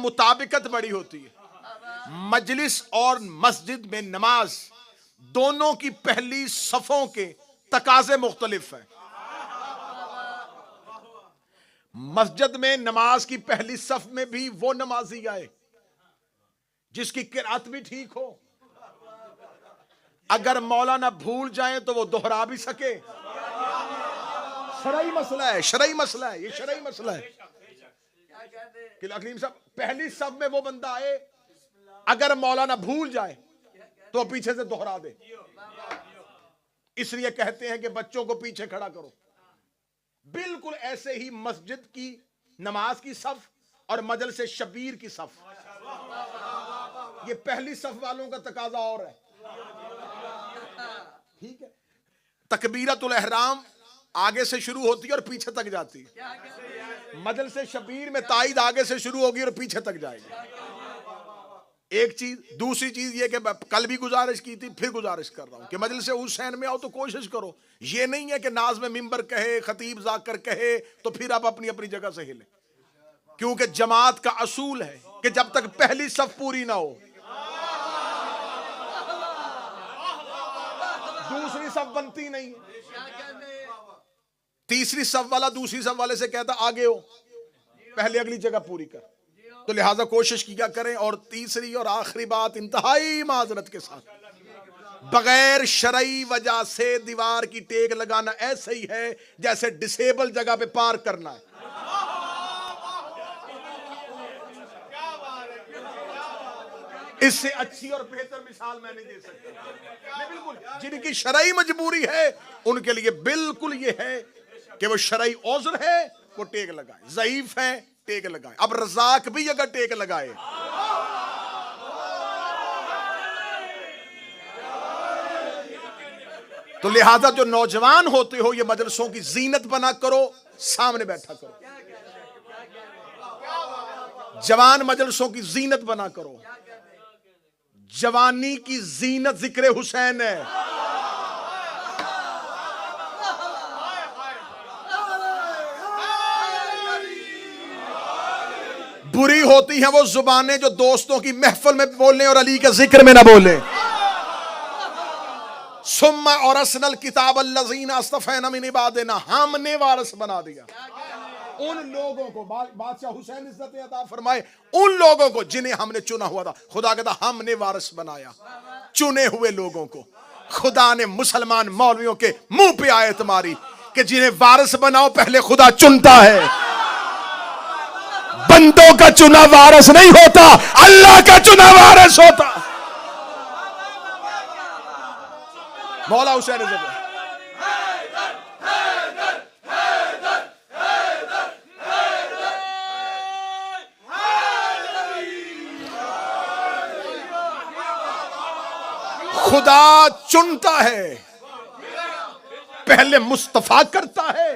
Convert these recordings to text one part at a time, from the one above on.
मुताबिकत बड़ी होती है। मजलिस और मस्जिद में नमाज दोनों की पहली सफों के तकाजे मुख्तलिफ हैं। मस्जिद में नमाज की पहली सफ में भी वो नमाजी आए जिसकी किरात भी ठीक हो। अगर मौलाना भूल जाए तो वो दोहरा भी सके। शरई मसला है, शरई मसला है, ये शरई मसला है कि अकलीम साहब पहली सफ में वो बंदा आए, अगर मौलाना भूल जाए तो पीछे से दोहरा दे। इसलिए कहते हैं कि बच्चों को पीछे खड़ा करो। बिल्कुल ऐसे ही मस्जिद की नमाज की सफ और मजलिस शबीर की सफ, ये पहली सफ वालों का तकाजा और है। ठीक है, तकबीरतुल एहराम आगे से शुरू होती है और पीछे तक जाती है। मजलिस शबीर में ताईद आगे से शुरू होगी और पीछे तक जाएगी। एक चीज। दूसरी चीज ये कि कल भी गुजारिश की थी, फिर गुजारिश कर रहा हूं कि मजलिस हुसैन में आओ तो कोशिश करो। ये नहीं है कि नाज में मिंबर कहे, खतीब जाकर कहे तो फिर आप अपनी अपनी जगह से हिले, क्योंकि जमात का असूल है कि जब तक पहली सफ पूरी ना हो दूसरी सफ बनती नहीं। तीसरी सफ वाला दूसरी सफ वाले से कहता आगे हो, पहले अगली जगह पूरी कर। तो लिहाजा कोशिश किया करें। और तीसरी और आखिरी बात, इंतहाई माजरत के साथ, बगैर शरई वजह से दीवार की टेक लगाना ऐसे ही है जैसे डिसेबल जगह पे पार करना है। इससे अच्छी और बेहतर मिसाल मैं नहीं दे सकता। बिल्कुल जिनकी शरई मजबूरी है उनके लिए बिल्कुल ये है कि वो शरई औज़र है, वो टेक लगाए। ज़ईफ है, टेक लगाए। अब रज़ाक भी अगर टेक लगाए तो लिहाजा जो नौजवान होते हो ये मदरसों की जीनत बना करो, सामने बैठा करो। जवान मदरसों की जीनत बना करो। जवानी की जीनत जिक्र हुसैन है। बुरी होती हैं वो जुबानें जो दोस्तों की महफिल में बोलें और अली के जिक्र में ना बोलें। सुम्मा और असनल किताब अल्लज़ीना अस्तफ़ैना मिन इबादिना, हमने वारिस बना दिया उन लोगों को, बादशाह हुसैन इज्जत अता फरमाए, उन लोगों को जिन्हें हमने चुना हुआ था। खुदा कहता हमने वारिस बनाया चुने हुए लोगों को। खुदा ने मुसलमान मौलवियों के मुंह पे आयत मारी कि जिन्हें वारिस बनाओ पहले खुदा चुनता है। बंदों का चुना वारिस नहीं होता, अल्लाह का चुना वारिस होता। मौला हुसैन इज्जत खुदा चुनता है, पहले मुस्तफा करता है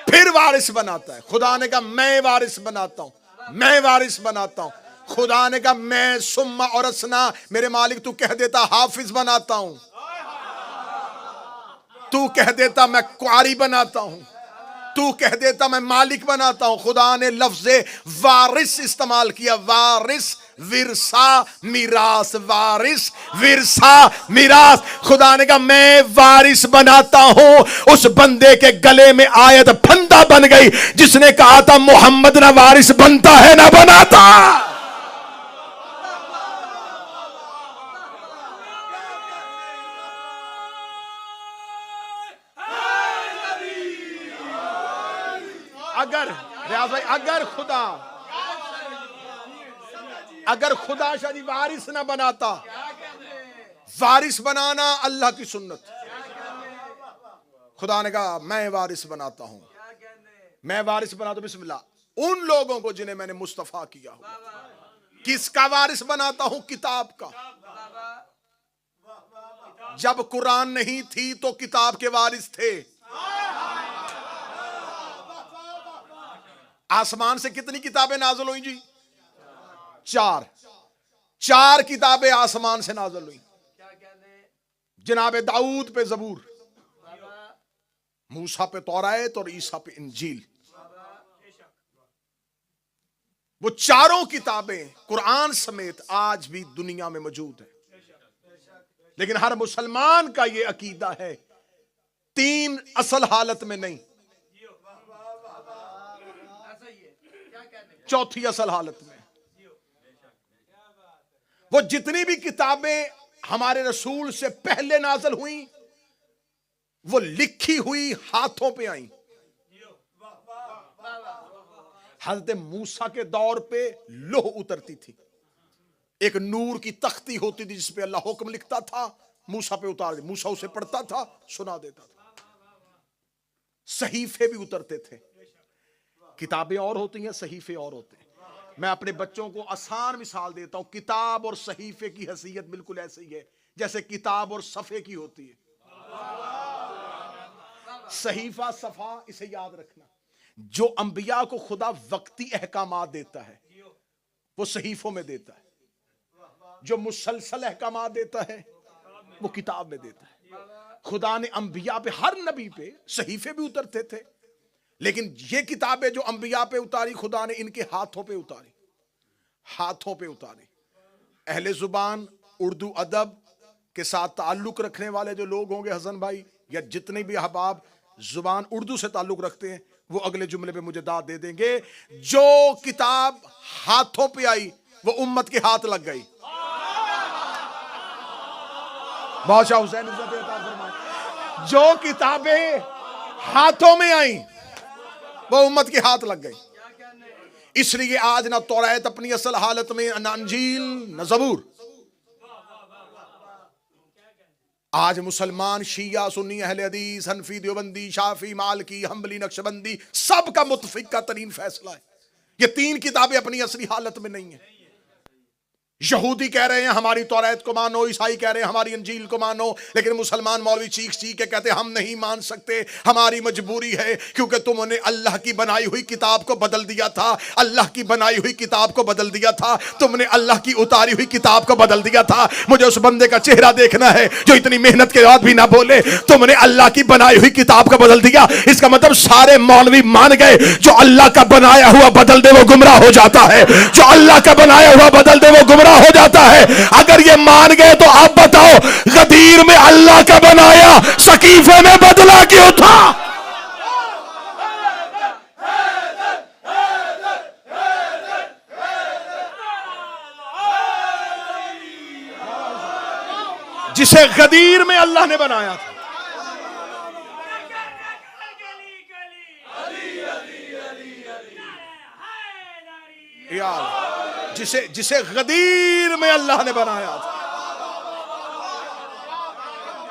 फिर वारिस बनाता है। खुदा ने कहा मैं वारिस बनाता हूं, मैं वारिस बनाता हूं। खुदा ने कहा मैं सुम्मा और असना, मेरे मालिक तू कह देता हाफिज बनाता हूं, तू कह देता मैं क्वारी बनाता हूं, तू कह देता मैं मालिक बनाता हूं। खुदा ने लफ्ज़े वारिस इस्तेमाल किया। वारिस विरसा मिरास, वारिस विरसा मिरास। खुदा ने कहा मैं वारिस बनाता हूं। उस बंदे के गले में आयत फंदा बन गई जिसने कहा था मोहम्मद ना वारिस बनता है ना बनाता। अगर रियाज भाई, अगर खुदा शादी वारिस ना बनाता, वारिस बनाना अल्लाह की सुन्नत। खुदा ने कहा मैं वारिस बनाता हूं, मैं वारिस बनाता हूं। बिस्मिल्लाह उन लोगों को जिन्हें मैंने मुस्तफा किया हुआ। किसका वारिस बनाता हूं? किताब का। जब कुरान नहीं थी तो किताब के वारिस थे। आसमान से कितनी किताबें नाज़िल हुई जी? चार किताबें आसमान से नाज़िल हुई। जनाब दाऊद पे ज़बूर, मूसा पे तौरात और ईसा पे इंजील। वो चारों किताबें कुरान समेत आज भी दुनिया में मौजूद है। लेकिन हर मुसलमान का ये अकीदा है, तीन असल हालत में नहीं, चौथी असल हालत में। वो जितनी भी किताबें हमारे रसूल से पहले नाज़िल हुई, वो लिखी हुई हाथों पे आई। हज़रत मूसा के दौर पे लोह उतरती थी, एक नूर की तख्ती होती थी जिस पे अल्लाह हुक्म लिखता था, मूसा पे उतार दे, मूसा उसे पढ़ता था, सुना देता था। सहीफे भी उतरते थे। किताबें और होती हैं, सहीफे और होते हैं। मैं अपने बच्चों को आसान मिसाल देता हूं, किताब और सहीफे की हैसियत बिल्कुल ऐसी है जैसे किताब और सफ़े की होती है। सहीफा सफ़ा, इसे याद रखना। जो अंबिया को खुदा वक्ती अहकामात देता है वो सहीफों में देता है, जो मुसलसल अहकामात देता है वो किताब में देता है। खुदा ने अंबिया पे, हर नबी पे सहीफे भी उतरते थे, लेकिन ये किताबें जो अंबिया पे उतारी खुदा ने इनके हाथों पे उतारी, हाथों पे उतारी। अहले जुबान उर्दू अदब के साथ ताल्लुक रखने वाले जो लोग होंगे हसन भाई, या जितने भी अहबाब जुबान उर्दू से ताल्लुक रखते हैं, वो अगले जुमले पे मुझे दाद दे देंगे। जो किताब हाथों पे आई वो उम्मत के हाथ लग गई। बादशाह हुसैन जो किताबें हाथों में आई वो उम्मत के हाथ लग गई। इसलिए आज ना तौरात अपनी असल हालत में, ना अंजील, ना ज़बूर। आज मुसलमान शिया, सुन्नी, अहले हदीस, हनफी, देवबंदी, शाफी, मालकी, हम्बली, नक्शबंदी, सबका मुतफिका तरीन फैसला है, ये तीन किताबें अपनी असली हालत में नहीं है। यहूदी कह रहे हैं हमारी तौरात को मानो, ईसाई कह रहे हैं हमारी अंजील को मानो, लेकिन मुसलमान मौलवी चीख चीख के कहते हैं हम नहीं मान सकते, हमारी मजबूरी है, क्योंकि तुमने अल्लाह की बनाई हुई किताब को बदल दिया था, अल्लाह की बनाई हुई किताब को बदल दिया था, तुमने अल्लाह की उतारी हुई किताब को बदल दिया था। मुझे उस बंदे का चेहरा देखना है जो इतनी मेहनत के बाद भी ना बोले तुमने अल्लाह की बनाई हुई किताब को बदल दिया। इसका मतलब सारे मौलवी मान गए जो अल्लाह का बनाया हुआ बदल दे वो गुमराह हो जाता है, जो अल्लाह का बनाया हुआ बदल दे वो गुमराह हो जाता है। अगर ये मान गए तो आप बताओ गदीर में अल्लाह का बनाया सकीफे में बदला क्यों था? जिसे गदीर में अल्लाह ने बनाया था, यार जिसे गदीर में अल्लाह ने बनाया था,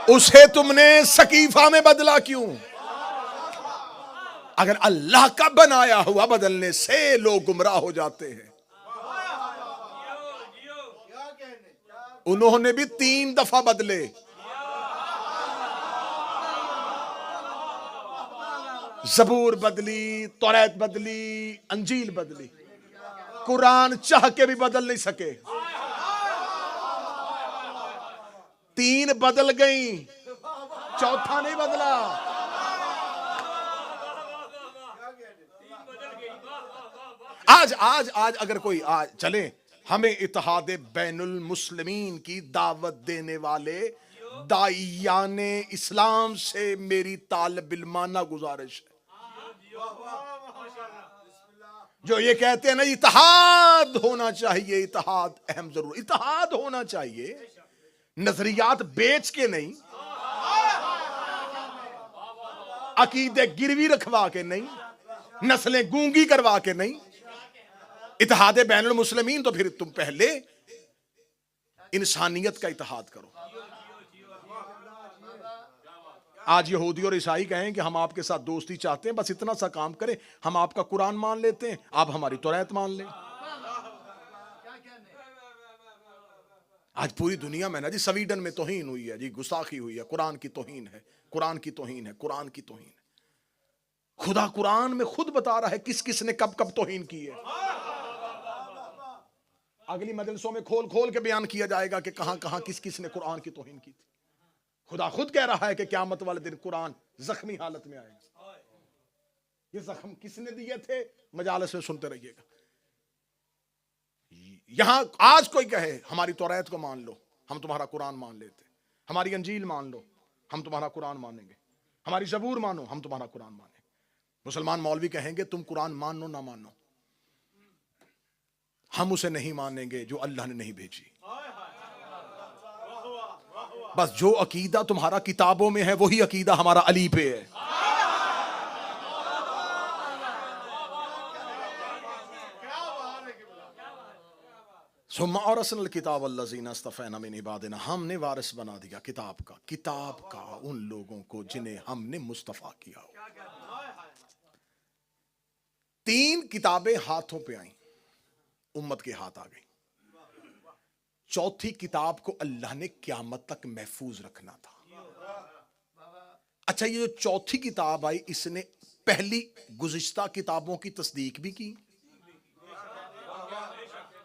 उसे तुमने सकीफा में बदला क्यों? अगर अल्लाह का बनाया हुआ बदलने से लोग गुमराह हो जाते हैं। उन्होंने भी 3 दफा बदले। ज़बूर बदली, तौरात बदली, अंजील बदली, कुरान चाह के भी बदल नहीं सके। 3 बदल गई, चौथा नहीं बदला। आज अगर कोई आज चले, हमें इत्तेहाद बैनुल मुस्लिमीन की दावत देने वाले दाइयाने इस्लाम से मेरी तालिबिल्माना गुजारिश है, जो ये कहते हैं ना इत्तेहाद होना चाहिए, इत्तेहाद अहम जरूर, इत्तेहाद होना चाहिए, नजरियात बेच के नहीं, अकीदे गिरवी रखवा के नहीं, नस्लें गूंगी करवा के नहीं। इत्तेहाद बैनुल मुस्लिमीन तो फिर तुम पहले इंसानियत का इत्तेहाद करो। आज यहूदी और ईसाई कहें कि हम आपके साथ दोस्ती चाहते हैं, बस इतना सा काम करें, हम आपका कुरान मान लेते हैं, आप हमारी तौरात मान लें। आज पूरी दुनिया में ना जी, स्वीडन में तौहीन हुई है जी, गुस्ताखी हुई है, कुरान की तौहीन है, कुरान की तौहीन है, कुरान की तौहीन है। खुदा कुरान में खुद बता रहा है किस किस ने कब कब तौहीन की है। अगली मजलिसों में खोल खोल के बयान किया जाएगा कि कहां कहां किस किस ने कुरान की तौहीन की थी। खुदा खुद कह रहा है कि क़यामत वाले दिन कुरान जख्मी हालत में आएगा। ये जख्म किसने दिए थे? मजालिस में सुनते रहिएगा। यहां आज कोई कहे हमारी तौरात को मान लो, हम तुम्हारा कुरान मान लेते, हमारी अंजील मान लो, हम तुम्हारा कुरान मानेंगे, हमारी ज़बूर मानो, हम तुम्हारा कुरान मानेंगे। मुसलमान मौलवी कहेंगे तुम कुरान मानो ना मानो, हम उसे नहीं मानेंगे जो अल्लाह ने नहीं भेजी। बस जो अकीदा तुम्हारा किताबों में है वही अकीदा हमारा अली पे है। सुम्मा और असल किताब अल्लज़ीना इस्तफ़ैना मिन इबादिना, हमने वारिस बना दिया किताब का उन लोगों को जिन्हें हमने मुस्तफ़ा किया हो। 3 किताबें हाथों पे आई, उम्मत के हाथ आ गई। 4थी किताब को अल्लाह ने क़यामत तक महफूज रखना था। अच्छा, ये जो 4थी किताब आई, इसने पहली गुज़िश्ता किताबों की तस्दीक भी की।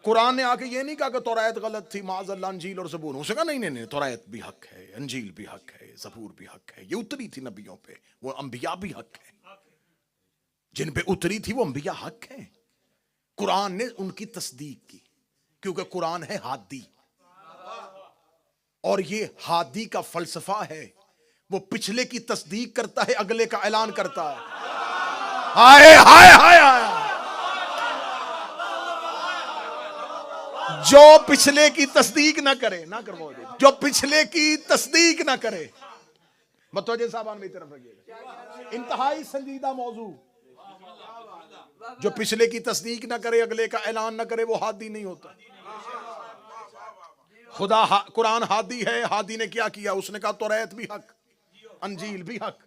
कुरान ने आके ये नहीं कहा कि तौरात गलत थी, माज़अल्लाह अंजील और ज़बूर। उसने कहा नहीं नहीं नहीं, तौरात भी हक है, अंजील भी हक है, ज़बूर भी हक है। ये उतरी थी नबियों पे, वो अंबिया भी हक है, जिन पे उतरी थी वो अंबिया हक है। कुरान ने उनकी तस्दीक की क्योंकि कुरान है हादी, और ये हादी का फलसफा है, वो पिछले की तस्दीक करता है, अगले का ऐलान करता है। हाय हाय हाय हाय, जो पिछले की तस्दीक ना करे, ना करवाओ, जो पिछले की तस्दीक ना करे, मतवज्जे साहबान मेरी तरफ रखिएगा, इंतहाई संजीदा मौजू। जो पिछले की तस्दीक ना करे, अगले का ऐलान ना करे, वो हादी नहीं होता। खुदा कुरान हादी है। हादी ने क्या किया? उसने कहा तौरात भी हक, अंजील भी हक,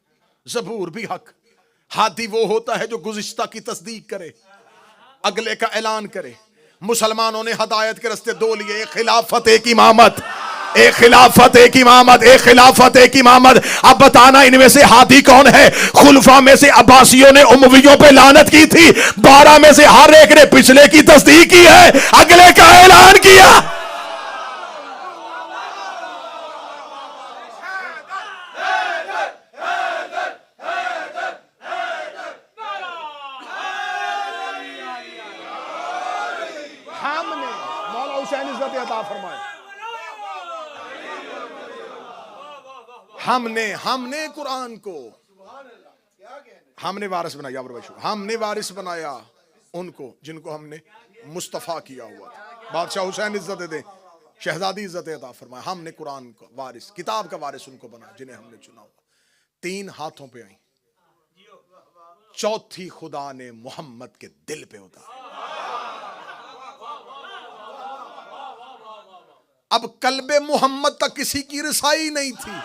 ज़बूर भी हक। हादी वो होता है जो गुज़िश्ता की तस्दीक करे, अगले का ऐलान करे। मुसलमानों ने हदायत के रास्ते 2 लिए, एक खिलाफत, एक इमामत, एक खिलाफत, एक इमामत, एक खिलाफत, एक इमामत। अब बताना इनमें से हादी कौन है? खुलफा में से अब्बासियों ने उमवियों पे लानत की थी, 12 में से हर एक ने पिछले की तस्दीक की है, अगले का ऐलान किया। हमने कुरान को हमने वारिस बनाया, हमने वारिस बनाया उनको जिनको हमने मुस्तफ़ा किया हुआ था। बादशाह हुसैन इज्जत दे, शहजादी इज्जत अता फरमाए। हमने कुरान का वारिस, किताब का वारिस उनको बनाया जिन्हें हमने चुना हुआ। 3 हाथों पे आई, 4थी खुदा ने मोहम्मद के दिल पे उतारा। अब कल्बे मोहम्मद तक किसी की रसाई नहीं थी।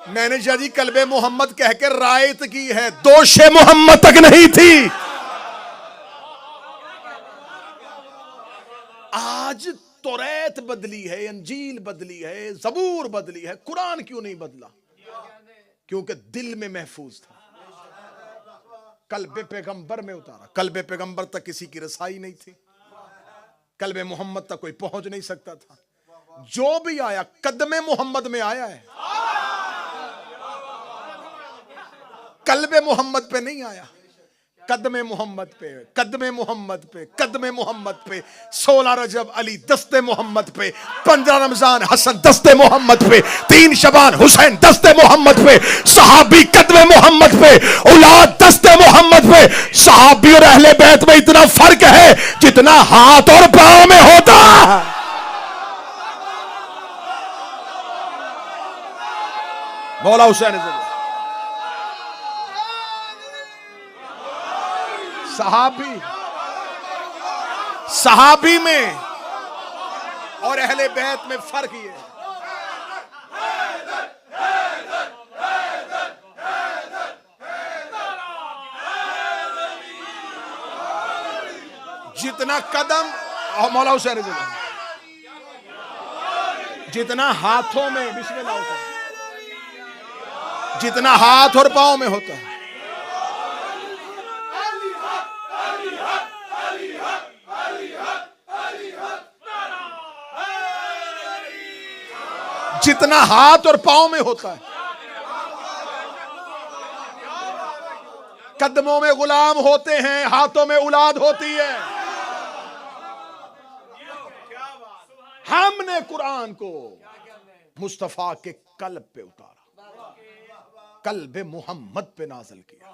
मैंने जी कल्बे मोहम्मद कह के रायत की है, दोषे मोहम्मद तक नहीं थी। आज तौरात बदली है, अंजील बदली है, ज़बूर बदली है, कुरान क्यों नहीं बदला? क्योंकि दिल में महफूज था, कल्बे पैगंबर में उतारा। कल्बे पैगंबर तक किसी की रसाई नहीं थी, कल्बे मोहम्मद तक कोई पहुंच नहीं सकता था। जो भी आया कदमे मोहम्मद में आया है, कल्बे मोहम्मद पे नहीं आया। कदमे मोहम्मद पे, कदमे मोहम्मद पे, कदमे मोहम्मद पे। 16 रजब अली दस्ते मोहम्मद पे, 15 रमजान हसन दस्ते मोहम्मद पे, 3 शबान हुसैन दस्ते मोहम्मद पे, सहाबी कदमे मोहम्मद पे, औलाद दस्ते मोहम्मद पे। सहाबी और अहले बैत में इतना फर्क है जितना हाथ और पांव में होता है। मौला हुसैन सहाबी में और अहले बैत में फर्क ये है। जितना कदम और मौला हुसैन जितना हाथों में बिस्मिल्लाह होता है, जितना हाथ और पांव में होता है, जितना हाथ और पांव में होता है, कदमों में गुलाम होते हैं, हाथों में औलाद होती है। हमने कुरान को मुस्तफा के कल्ब पे उतारा, कल्ब मोहम्मद पे नाज़िल किया,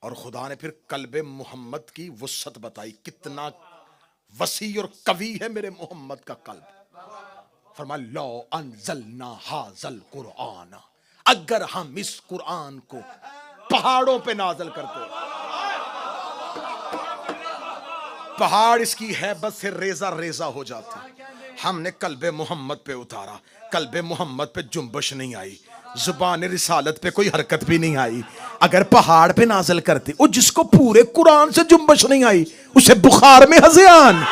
और खुदा ने फिर कल्ब मोहम्मद की वुसअत बताई, कितना वसी और कवी है मेरे मोहम्मद का कल्ब। फरमाया लो अंज़लना हाज़ल कुरान, अगर हम इस कुरान को पहाड़ों पे नाज़िल करते, पहाड़ इसकी हैबत से रेजा रेजा हो जाते। हमने कल्बे मोहम्मद पे उतारा, कल्बे मोहम्मद पे जुम्बश नहीं आई, जुबान रिसालत पे कोई हरकत भी नहीं आई। अगर पहाड़ पे नाज़िल करते, वो जिसको पूरे कुरान से जुम्बश नहीं आई उसे बुखार में हज़ियान।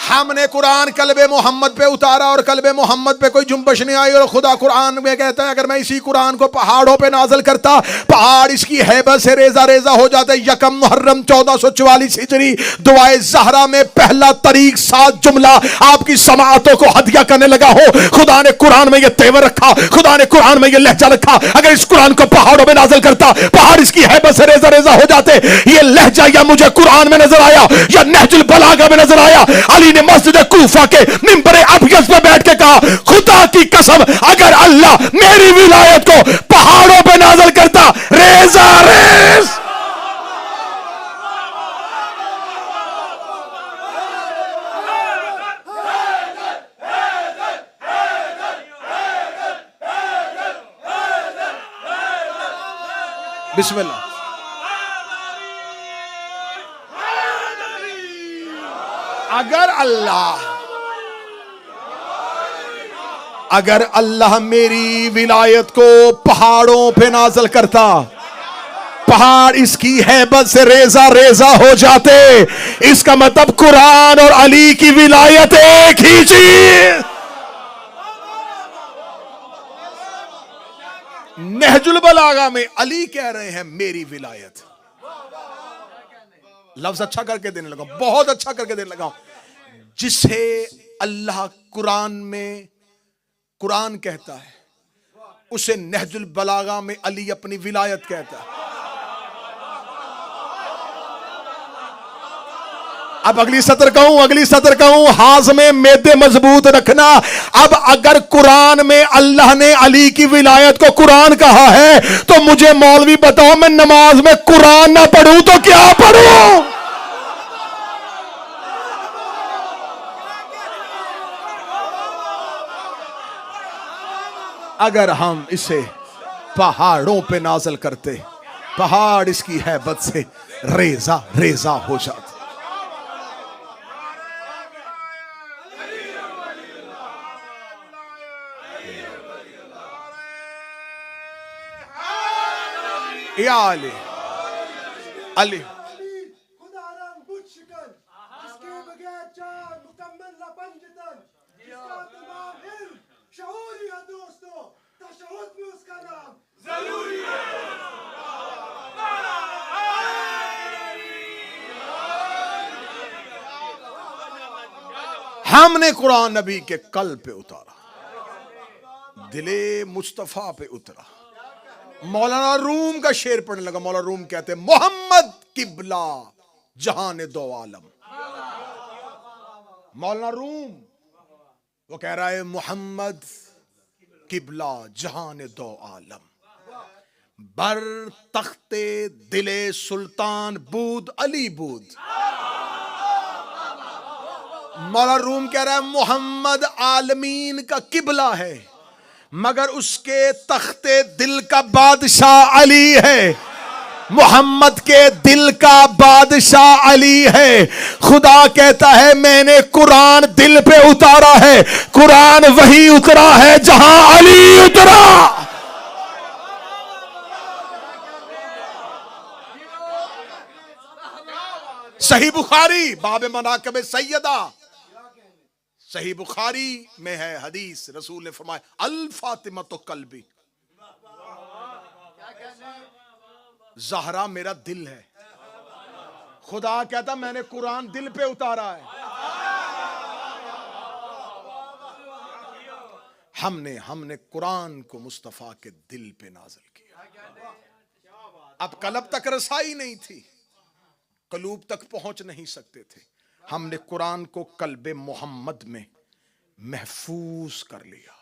हमने कुरान कल्बे मोहम्मद पे उतारा और कल्बे मोहम्मद पे कोई जुम्बश नहीं आई, और खुदा कुरान में कहता है अगर मैं इसी कुरान को पहाड़ों पे नाज़िल करता, पहाड़ इसकी हैबत से रेजा रेजा हो जाते। यकम मुहर्रम 1444 हिजरी दुआए ज़हरा में पहला तरीक 7 जुमला आपकी समाअतों को हदिया करने लगा हो। खुदा ने कुरान में यह तेवर रखा, खुदा ने कुरान में यह लहजा रखा, अगर इस कुरान को पहाड़ों में नाज़िल करता, पहाड़ इसकी हैबत से रेजा रेजा हो जाते। ये लहजा या मुझे कुरान में नजर आया या नहजुल बलागा में नजर आया। अली ने मस्जिद कूफा के मिंबरे अबयज़ पे बैठ के कहा, खुदा की कसम अगर अल्लाह मेरी विलायत को पहाड़ों पे नाज़िल करता, रेजा रेज। बिस्मिल्लाह। अगर अल्लाह मेरी विलायत को पहाड़ों पे नाज़िल करता, पहाड़ इसकी हैबत से रेजा रेजा हो जाते। इसका मतलब कुरान और अली की विलायत एक ही चीज। नहजुल बलागा में अली कह रहे हैं मेरी विलायत। लफ्ज अच्छा करके देने लगा, बहुत अच्छा करके देने लगा। जिसे अल्लाह कुरान में कुरान कहता है, उसे नहजुल बलागा में अली अपनी विलायत कहता है। अब अगली सतर कहूं, हाथ में मेदे मजबूत रखना। अब अगर कुरान में अल्लाह ने अली की विलायत को कुरान कहा है, तो मुझे मौलवी बताओ, मैं नमाज में कुरान ना पढ़ूं तो क्या पढ़ूं? अगर हम इसे पहाड़ों पे नाज़िल करते, पहाड़ इसकी हैबत से रेजा रेजा हो जाते। या अली अली हमने कुरान नबी के कल्ब पे उतारा, दिले मुस्तफा पे उतरा। मौलाना रूम का शेर पढ़ने लगा। मौलाना रूम कहते हैं मोहम्मद किबला जहान दो आलम। मौलाना रूम वो कह रहा है मोहम्मद किबला जहान दो आलम, बर तख्ते दिले सुल्तान बूद अली बूद। मौलाना रूम कह रहा है मोहम्मद आलमीन का किबला है, मगर उसके तख्ते दिल का बादशाह अली है। मोहम्मद के दिल का बादशाह अली है। खुदा कहता है मैंने कुरान दिल पे उतारा है। कुरान वही उतरा है जहां अली उतरा। सही बुखारी बाब मनाक़िब सैयदा, सही बुखारी में है हदीस, रसूल ने फरमाया अल फातिमा तो कल्बी, ज़हरा मेरा दिल है। खुदा कहता मैंने कुरान दिल पे उतारा है। हमने कुरान को मुस्तफा के दिल पे नाजिल किया। अब कलब तक रसाई नहीं थी, कलूब तक पहुंच नहीं सकते थे, हमने कुरान को कल्बे मोहम्मद में महफूज कर लिया है।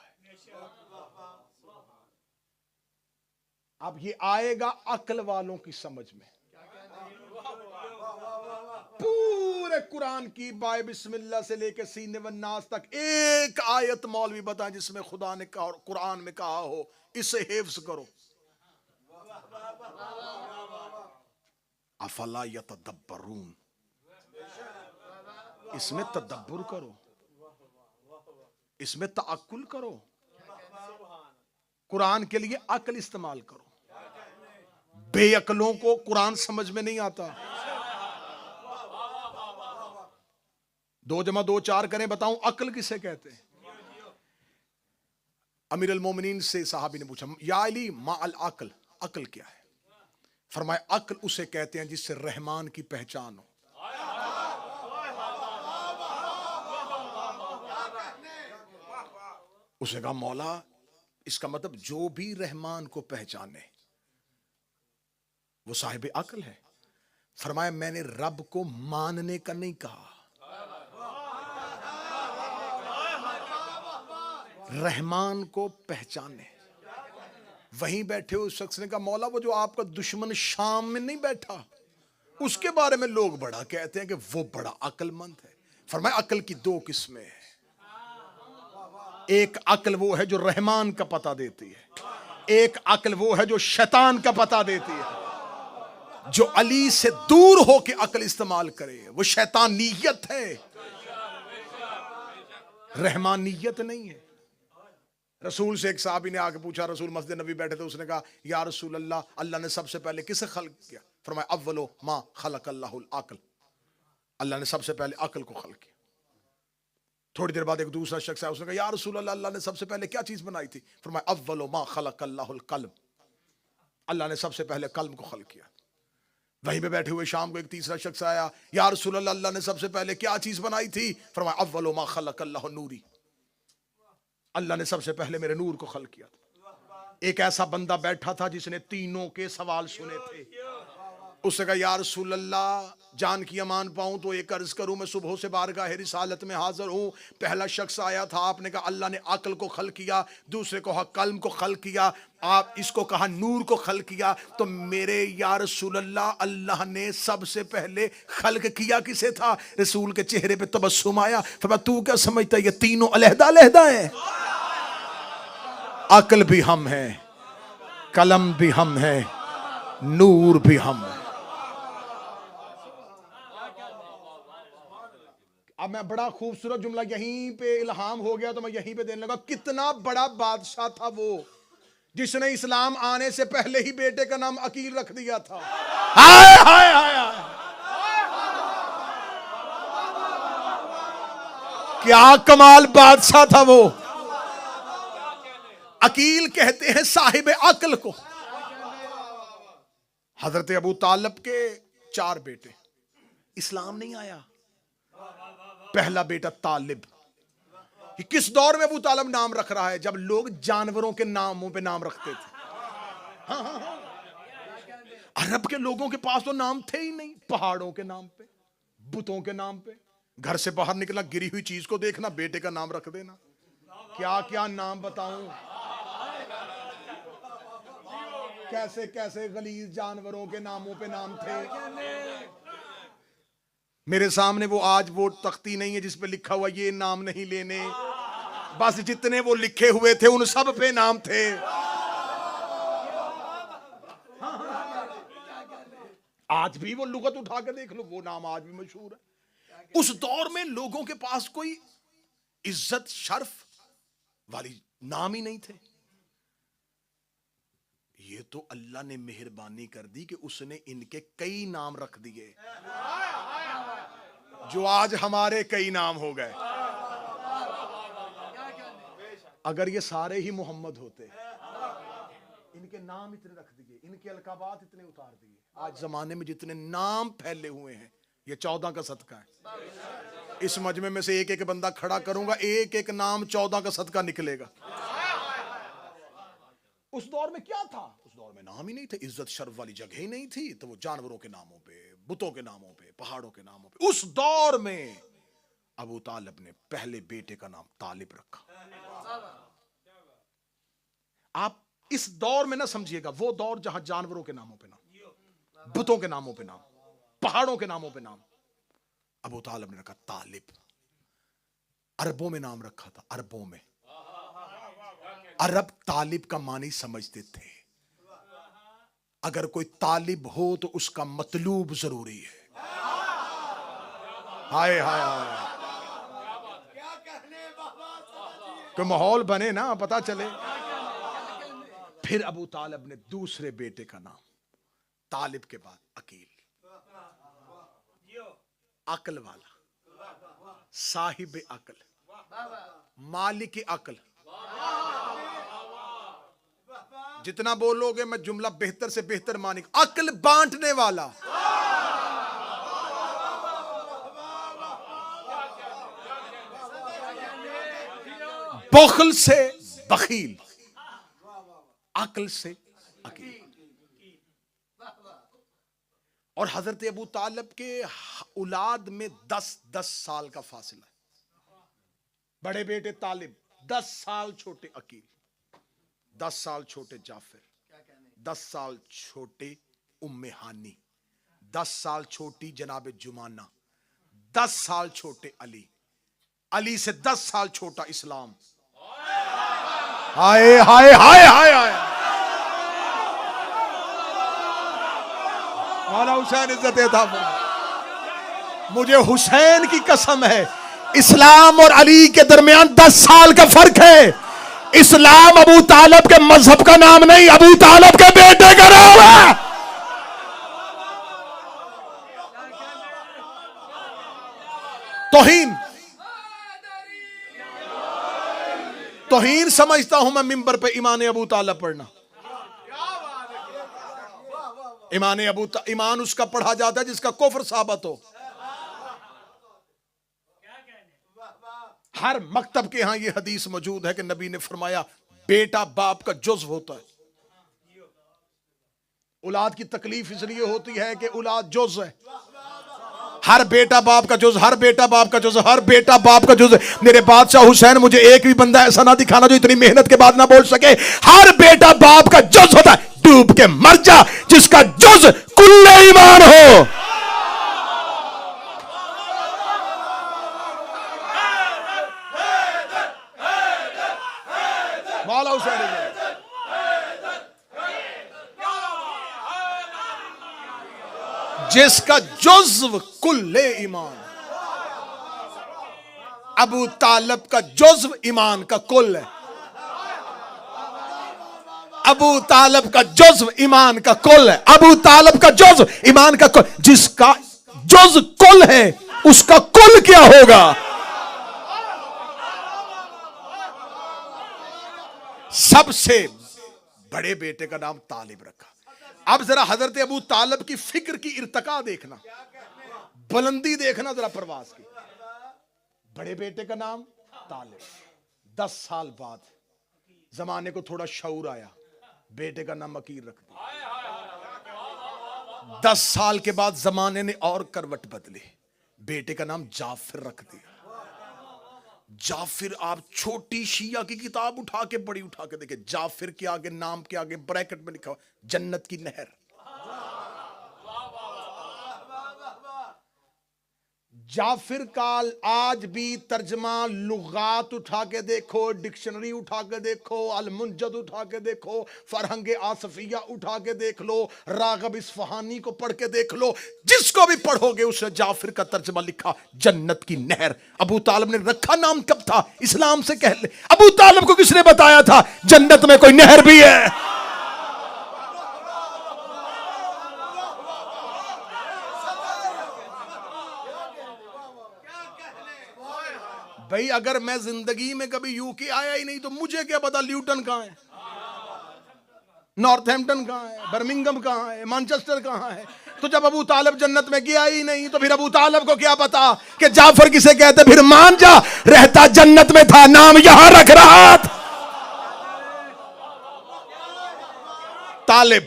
अब ये आएगा अक्ल वालों की समझ में। पूरे कुरान की बाय बिस्मिल्लाह से लेकर सीने व नास तक एक आयत मौलवी बताएं जिसमें खुदा ने कहा, कुरान में कहा हो इसे हिफ्ज करो। अफला यतदब्बरून, इसमें तदब्बुर करो, इसमें तअक्कुल करो, कुरान के लिए अक्ल इस्तेमाल करो। बेअक्लों को कुरान समझ में नहीं आता। 2 जमा 2 4 करें, बताऊं अक्ल किसे कहते हैं? अमीर अल मोमिनीन से साहबी ने पूछा, या अली मा अल अक्ल, अक्ल क्या है? फरमाए अक्ल उसे कहते हैं जिससे रहमान की पहचान हो। उसे कहा मौला इसका मतलब जो भी रहमान को पहचाने वो साहिब अक्ल है। फरमाया मैंने रब को मानने का नहीं कहा, रहमान को पहचाने। वहीं बैठे उस शख्स ने कहा मौला वो जो आपका दुश्मन शाम में नहीं बैठा उसके बारे में लोग बड़ा कहते हैं कि वो बड़ा अक्लमंद है। फरमाया अक्ल की 2 किस्में हैं। एक अक्ल वो है जो रहमान का पता देती है, एक अक्ल वो है जो शैतान का पता देती है। जो अली से दूर होके अक्ल इस्तेमाल करे वो शैतानियत है, रहमानियत नहीं है। रसूल से एक साहबी ने आके पूछा, रसूल मस्जिद नबी बैठे थे, उसने कहा या रसूल अल्लाह, अल्लाह ने सबसे पहले किसे खल्क किया? फरमाया अव्वलो मा खलकल्लाहुल अक्ल, अल्लाह ने सबसे पहले अक्ल को खल्क किया। थोड़ी देर बाद एक दूसरा शख्स आया, उसने कहा या रसूल अल्लाह, अल्लाह ने सबसे पहले क्या चीज बनाई थी? फरमाया अव्वलो मा खलकल्लाहुल कल्ब, अल्लाह ने सबसे पहले कल्ब को खल्क किया। वहीं पे बैठे हुए शाम को एक तीसरा शख्स आया, या रसूल अल्लाह, अल्लाह ने सबसे पहले क्या चीज बनाई थी? फरमाया अव्वलो मा खलकल्लाहु नूरी, अल्लाह ने सबसे पहले मेरे नूर को खल्क किया। एक ऐसा बंदा बैठा था जिसने तीनों के सवाल सुने थे। उसने कहा या रसूल अल्लाह, जान की अमान पाऊं तो एक अर्ज करूं, मैं सुबह से बारगाह रिसालत में हाजिर हूं। पहला शख्स आया था, आपने कहा अल्लाह ने अक्ल को खल्क किया, दूसरे को कहा कल्म को खल्क किया, आप इसको कहा नूर को खल्क किया। तो मेरे या रसूल अल्लाह, अल्लाह ने सबसे पहले खल्क किया किसे था? रसूल के चेहरे पे तबस्सुम आया। फिर तू क्या समझता है ये तीनों अलहदा अलहदा है? अक्ल भी हम है, कलम भी हम है, नूर भी हम है। अब मैं बड़ा खूबसूरत जुमला यहीं पे इल्हाम हो गया तो मैं यहीं पे देने लगा। कितना बड़ा बादशाह था वो जिसने इस्लाम आने से पहले ही बेटे का नाम अकील रख दिया था। हाय हाय हाय, क्या कमाल बादशाह था वो। अकील कहते हैं साहिब अक्ल को। हजरत अबू तालिब के 4 बेटे, इस्लाम नहीं आया। पहला बेटा तालिब। कि किस दौर में अबू तालिब नाम रख रहा है? जब लोग जानवरों के नामों पे नाम रखते थे। हाँ। अरब के लोगों के पास तो नाम थे ही नहीं। पहाड़ों के नाम पे, बुतों के नाम पे। घर से बाहर निकला, गिरी हुई चीज को देखना, बेटे का नाम रख देना। क्या क्या नाम बताऊं, कैसे कैसे गलीज जानवरों के नामों पे नाम थे। मेरे सामने वो आज वो तख्ती नहीं है जिस पे लिखा हुआ ये नाम नहीं लेने, बस जितने वो लिखे हुए थे उन सब पे नाम थे। आज भी वो लुगत उठा के देख लो, वो नाम आज भी मशहूर है। उस दौर में लोगों के पास कोई इज्जत शर्फ वाली नाम ही नहीं थे। ये तो अल्लाह ने मेहरबानी कर दी कि उसने इनके कई नाम रख दिए जो आज हमारे कई नाम हो गए। अगर ये सारे ही मोहम्मद होते, इनके नाम इतने रख दिए, इनके अलकाबात इतने उतार दिए। आज जमाने में जितने नाम फैले हुए हैं ये 14 का सदका है। इस मजमे में से एक एक बंदा खड़ा करूंगा, एक एक नाम 14 का सदका निकलेगा। उस दौर में क्या था? उस दौर में नाम ही नहीं थे, इज्जत शर्फ वाली जगह ही नहीं थी, तो वो जानवरों के नामों पे, बुतों के नामों पे, पहाड़ों के नामों पे। उस दौर में अबू तालिब ने पहले बेटे का नाम तालिब रखा। आप इस दौर में ना समझिएगा, वो दौर जहां जानवरों के नामों पे नाम, बुतों के नामों पे नाम, पहाड़ों के नामों पे नाम। अबू तालिब ने रखा तालिब। अरबों में नाम रखा था, अरबों में। अरब तालिब का मानी समझते थे। अगर कोई तालिब हो तो उसका मतलूब जरूरी है। हाय हाय हाय, कोई माहौल बने ना, पता चले। फिर अबू तालिब ने दूसरे बेटे का नाम, तालिब के बाद अकील, अकल वाला, साहिब अकल, मालिक अकल। जितना बोलोगे मैं जुमला बेहतर से बेहतर मानिक, अकल बांटने वाला। बखल से बखील, अकल से अकील। और हजरत अबू तालिब के औलाद में 10-10 साल का फासला है। बड़े बेटे तालिब 10 साल छोटे अकील, 10 साल छोटे जाफर, 10 साल छोटे उम्मे हानी, 10 साल छोटी जनाब जुमाना, 10 साल छोटे अली, अली से 10 साल छोटा इस्लाम। हाय हाय हाय हाय हाय। मौला हुसैन इज्जत था। मुझे हुसैन की कसम है, इस्लाम और अली के दरमियान 10 साल का फर्क है। इस्लाम अबू तालिब के मजहब का नाम नहीं, अबू तालिब के बेटे का नाम है। तौहीन समझता हूं मैं मिंबर पे ईमान अबू तालिब पढ़ना। ईमान उसका पढ़ा जाता है जिसका कुफ्र साबित हो। हर मकतब के यहां यह हदीस मौजूद है कि नबी ने फरमाया बेटा बाप का जुज़्व होता है। औलाद की तकलीफ इसलिए होती है कि औलाद जुज़्व है। हर बेटा बाप का जुज़्व, हर बेटा बाप का जुज़्व, हर बेटा बाप का जुज़्व। मेरे बादशाह हुसैन, मुझे एक भी बंदा ऐसा ना दिखाना जो इतनी मेहनत के बाद ना बोल सके हर बेटा बाप का जुज़्व होता है। डूब के मर जा जिसका जुज़्व कुल्ले ईमान हो। मौला हुसैन जिसका जुज़्व कुल्ले ईमान। अबू तालिब का जुज़्व ईमान का कुल है। अबू तालिब का जुज़्व ईमान का कुल है। अबू तालिब का जुज़्व ईमान का कुल। जिसका जुज़्व कुल है उसका कुल क्या होगा? सबसे बड़े बेटे का नाम तालिब रखा। अब जरा हजरत अबू तालिब की फिक्र की इर्तका देखना, बुलंदी देखना जरा परवाज की। बड़े बेटे का नाम तालिब। 10 साल बाद जमाने को थोड़ा शऊर आया, बेटे का नाम अकील रख दिया। 10 साल के बाद जमाने ने और करवट बदली, बेटे का नाम जाफिर रख दिया। जाफिर, आप छोटी शिया की किताब उठा के बड़ी उठा के देखे, जाफिर के आगे, नाम के आगे ब्रैकेट में लिखा हुआ जन्नत की नहर। जाफिर का आज भी तर्जमा लुगात उठा के देखो, डिक्शनरी उठा के देखो, अल मुंजद उठा के देखो, फरहंगे आसफिया उठा के देख लो, रागब इस्फहानी को पढ़ के देख लो, जिसको भी पढ़ोगे उसने जाफिर का तर्जमा लिखा जन्नत की नहर। अबू तालिब ने रखा नाम कब था? इस्लाम से कह ले। अबू तालिब को किसने बताया था जन्नत में कोई नहर भी है? भाई अगर मैं जिंदगी में कभी यूके आया ही नहीं तो मुझे क्या पता ल्यूटन कहां है, नॉर्थहैम्पटन कहां है, बर्मिंघम कहां है, मैनचेस्टर कहां है। तो जब अबू तालिब जन्नत में गया ही नहीं तो फिर अबू तालिब को क्या पता कि जाफर किसे कहते, फिर मान जा रहता जन्नत में था, नाम यहां रख रहा था। तालिब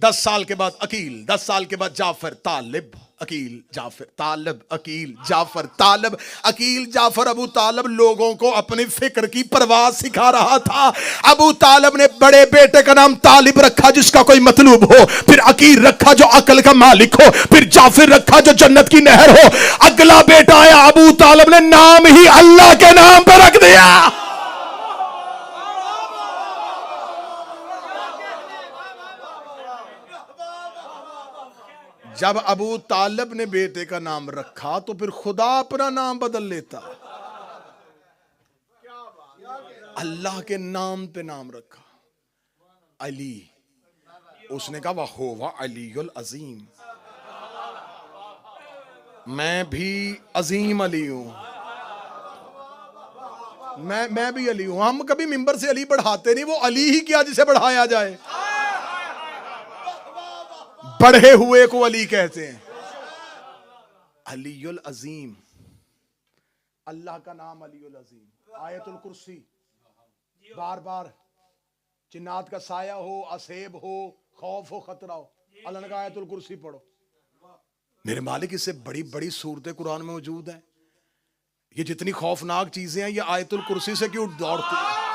10 साल के बाद अकील, 10 साल के बाद जाफर, तालिब अकील जाफर, तालिब अकील जाफर, तालिब अकील जाफर। अबू तालिब लोगों को अपनी फिक्र की परवाह सिखा रहा था। अबू तालिब ने बड़े बेटे का नाम तालिब रखा जिसका कोई मतलूब हो, फिर अकील रखा जो अकल का मालिक हो, फिर जाफर रखा जो जन्नत की नहर हो। अगला बेटा आया, अबू तालिब ने नाम ही अल्लाह के नाम पर रख दिया। जब अबू तालिब ने बेटे का नाम रखा तो फिर खुदा अपना नाम बदल लेता। अल्लाह के नाम पे नाम रखा अली। उसने कहा वह होवा अलीयुल अजीम, मैं भी अजीम अली हूं, मैं भी अली हूं। हम कभी मिंबर से अली बढ़ाते नहीं, वो अली ही क्या जिसे बढ़ाया जाए। बढ़े हुए को अली कहते हैं। अलीयुल अजीम, अल्लाह का नाम अलीयुल अजीम। आयतुल कुर्सी, बार बार जिन्नात का साया हो, असेब हो, खौफ हो, खतरा हो, अल्लाह ने कहा आयतुल कुर्सी पढ़ो। मेरे मालिक इससे बड़ी बड़ी सूरतें कुरान में मौजूद हैं। ये जितनी खौफनाक चीजें हैं ये आयतुल कुर्सी से क्यों दौड़ती है?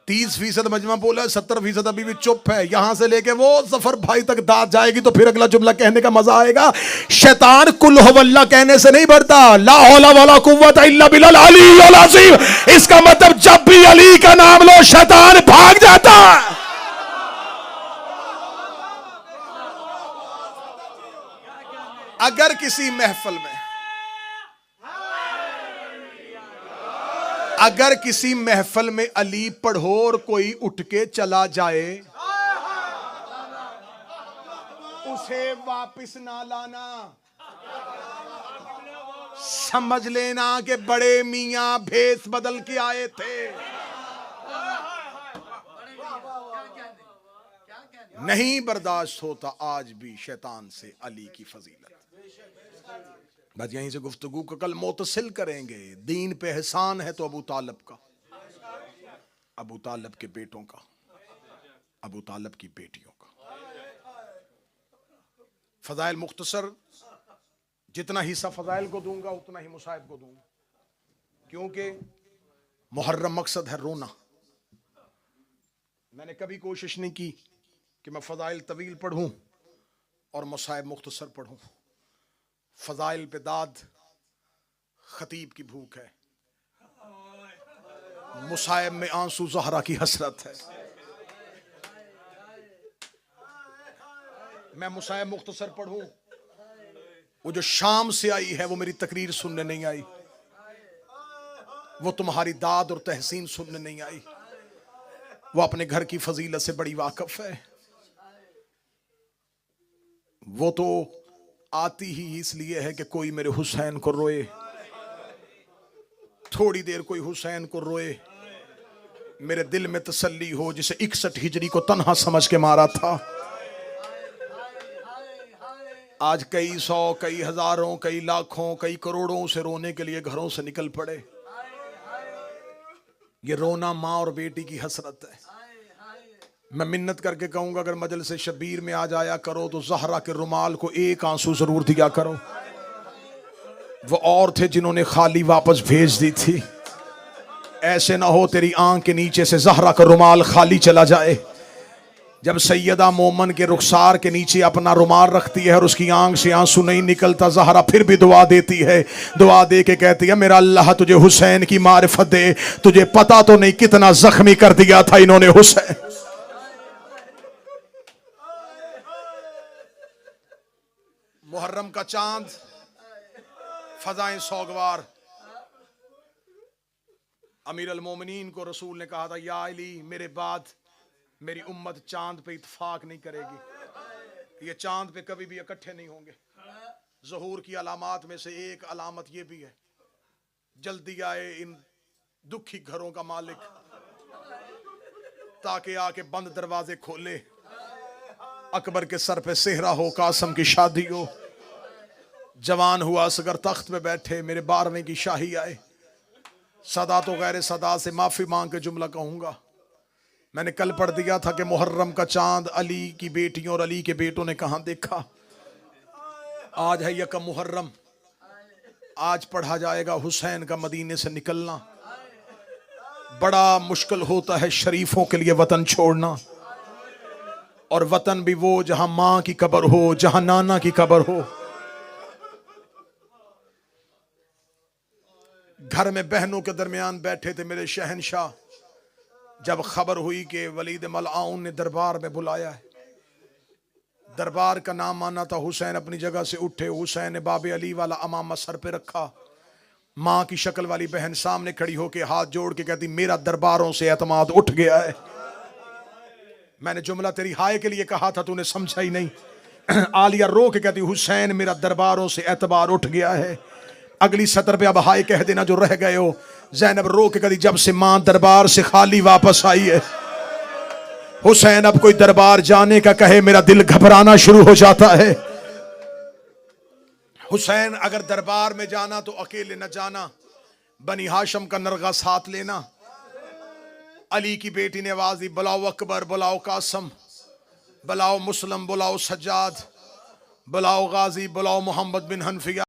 30% मजमा बोला है, 70% अभी भी चुप है। यहां से लेके वो सफर भाई तक दाद जाएगी तो फिर अगला जुमला कहने का मजा आएगा। शैतान कुल हुवल्लाह कहने से नहीं बढ़ता, ला हौला वला कुव्वता इल्ला बिल्लाल अलीयुल अज़ीम। इसका मतलब जब भी अली का नाम लो शैतान भाग जाता है। अगर किसी महफिल में, अगर किसी महफिल में अली पढ़ो और कोई उठ के चला जाए, उसे वापस ना लाना। समझ लेना कि बड़े मियां भेस बदल के आए थे। नहीं बर्दाश्त होता आज भी शैतान से अली की फजीलत। बस यहीं से गुफ्तगू को कल मुतसिल करेंगे। दीन पे एहसान है तो अबू तालिब का, अबू तालिब के बेटों का, अबू तालिब की बेटियों का। फजाइल मुख्तसर, जितना हिस्सा फजाइल को दूंगा उतना ही मुसाहिब को दूंगा, क्योंकि मुहर्रम मकसद है रोना। मैंने कभी कोशिश नहीं की कि मैं फजाइल तवील पढ़ूं और मुसाहिब मुख्तसर पढ़ूं। फजाइल पे दाद खतीब की भूख है, मुसाहिब में आंसू ज़हरा की हसरत है। मैं मुसाहिब मुख्तसर पढ़ूं, वो जो शाम से आई है वो मेरी तकरीर सुनने नहीं आई, वो तुम्हारी दाद और तहसीन सुनने नहीं आई, वो अपने घर की फजीलत से बड़ी वाकिफ है। वो तो आती ही इसलिए है कि कोई मेरे हुसैन को रोए, थोड़ी देर कोई हुसैन को रोए, मेरे दिल में तसल्ली हो, जिसे 61 हिजरी को तन्हा समझ के मारा था। आज कई सौ, कई हजारों, कई लाखों, कई करोड़ों से रोने के लिए घरों से निकल पड़े। ये रोना माँ और बेटी की हसरत है। मैं मिन्नत करके कहूंगा अगर मजलिस शबीर में आ जाया करो तो ज़हरा के रुमाल को एक आंसू जरूर दिया करो। वो और थे जिन्होंने खाली वापस भेज दी थी। ऐसे ना हो तेरी आंख के नीचे से ज़हरा का रुमाल खाली चला जाए। जब सैयदा मोमन के रुखसार के नीचे अपना रुमाल रखती है और उसकी आंख से आंसू नहीं निकलता, ज़हरा फिर भी दुआ देती है। दुआ दे के कहती है मेरा अल्लाह तुझे हुसैन की मारिफत दे, तुझे पता तो नहीं कितना जख्मी कर दिया था इन्होंने हुसैन। मुहर्रम का चांद, फजाएं सौगवार। अमीर अल मोमिनीन को रसूल ने कहा था या अली मेरे बाद मेरी उम्मत चांद पे इत्फाक नहीं करेगी, ये चांद पे कभी भी इकट्ठे नहीं होंगे। ज़हूर की अलामात में से एक अलामत ये भी है, जल्दी आए इन दुखी घरों का मालिक। ताकि आके बंद दरवाजे खोले। अकबर के सर पे सेहरा हो, कासम की शादी हो, जवान हुआ असगर तख्त पे बैठे, मेरे 12वें की शाही आए। सदा तो गैर सदा से माफी मांग के जुमला कहूंगा। मैंने कल पढ़ दिया था कि मुहर्रम का चांद अली की बेटियों और अली के बेटों ने कहां देखा। आज है यकम मुहर्रम, आज पढ़ा जाएगा हुसैन का मदीने से निकलना। बड़ा मुश्किल होता है शरीफों के लिए वतन छोड़ना, और वतन भी वो जहां मां की कब्र हो, जहां नाना की कब्र हो। घर में बहनों के दरमियान बैठे थे मेरे शहनशाह, जब खबर हुई कि वलीद मलआउन ने दरबार में बुलाया है। दरबार का नाम माना था। हुसैन अपनी जगह से उठे, हुसैन ने बाबे अली वाला अमामा सर पे रखा। मां की शक्ल वाली बहन सामने खड़ी होके हाथ जोड़ के कहती, मेरा दरबारों से एतमाद उठ गया है। मैंने जुमला तेरी हाय के लिए कहा था, तूने समझा ही नहीं। आलिया रो के कहती, हुसैन मेरा दरबारों से एतबार उठ गया है। अगली सतर पे अब हाय कह देना जो रह गए हो। ज़ैनब रो के कहती, जब से मां दरबार से खाली वापस आई है, हुसैन अब कोई दरबार जाने का कहे मेरा दिल घबराना शुरू हो जाता है। हुसैन अगर दरबार में जाना तो अकेले न जाना, बनी हाशम का नरगा साथ लेना। अली की बेटी ने आवाज दी, बुलाओ अकबर, बुलाओ कासम, बुलाओ मुस्लिम, बुलाओ सज्जाद, बुलाओ गाजी, बुलाओ मोहम्मद बिन हनफिया।